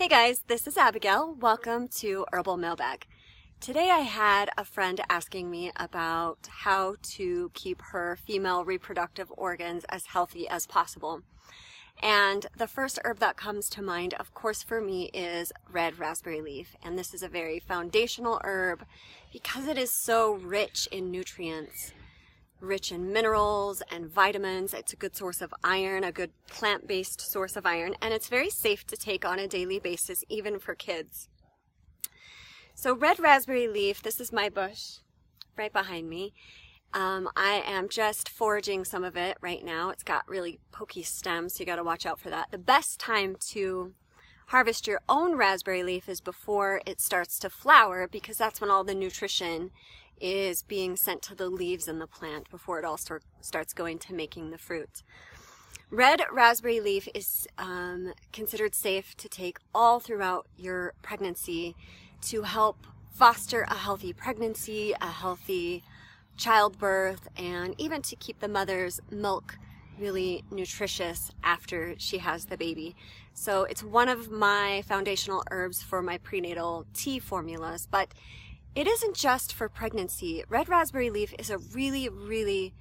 Hey guys, this is Abigail. Welcome to Herbal Mailbag. Today I had a friend asking me about how to keep her female reproductive organs as healthy as possible. And the first herb that comes to mind, of course, for me is red raspberry leaf. And this is a very foundational herb because it is so rich in nutrients, rich in minerals and vitamins. It's a good source of iron, a good plant-based source of iron, and it's very safe to take on a daily basis, even for kids. So red raspberry leaf, this is my bush right behind me. I am just foraging some of it right now. It's got really pokey stems, so you got to watch out for that. The best time to harvest your own raspberry leaf is before it starts to flower, because that's when all the nutrition is being sent to the leaves in the plant before it all starts going to making the fruit. Red raspberry leaf is considered safe to take all throughout your pregnancy to help foster a healthy pregnancy, a healthy childbirth, and even to keep the mother's milk really nutritious after she has the baby. So it's one of my foundational herbs for my prenatal tea formulas, but it isn't just for pregnancy. Red raspberry leaf is a really, really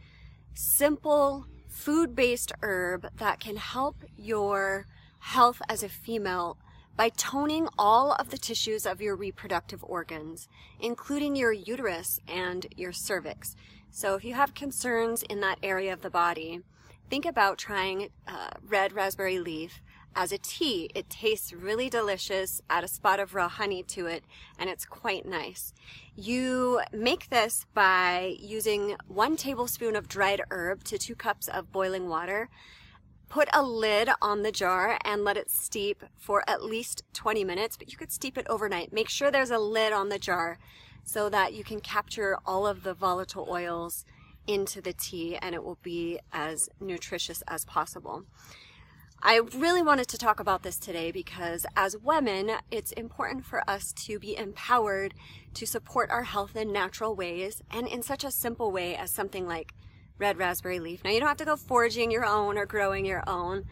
simple food-based herb that can help your health as a female by toning all of the tissues of your reproductive organs, including your uterus and your cervix. So if you have concerns in that area of the body, think about trying red raspberry leaf as a tea. It tastes really delicious, add a spot of raw honey to it, and it's quite nice. You make this by using 1 tablespoon of dried herb to 2 cups of boiling water. Put a lid on the jar and let it steep for at least 20 minutes, but you could steep it overnight. Make sure there's a lid on the jar so that you can capture all of the volatile oils into the tea and it will be as nutritious as possible. I really wanted to talk about this today because as women, it's important for us to be empowered to support our health in natural ways and in such a simple way as something like red raspberry leaf. Now, you don't have to go foraging your own or growing your own.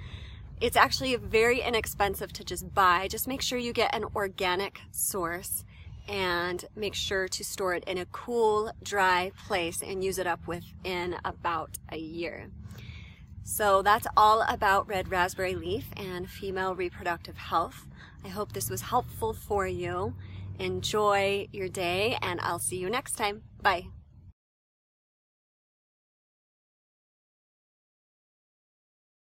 It's actually very inexpensive to just buy. Just make sure you get an organic source and make sure to store it in a cool, dry place and use it up within about a year. So that's all about red raspberry leaf and female reproductive health. I hope this was helpful for you. Enjoy your day, and I'll see you next time. Bye.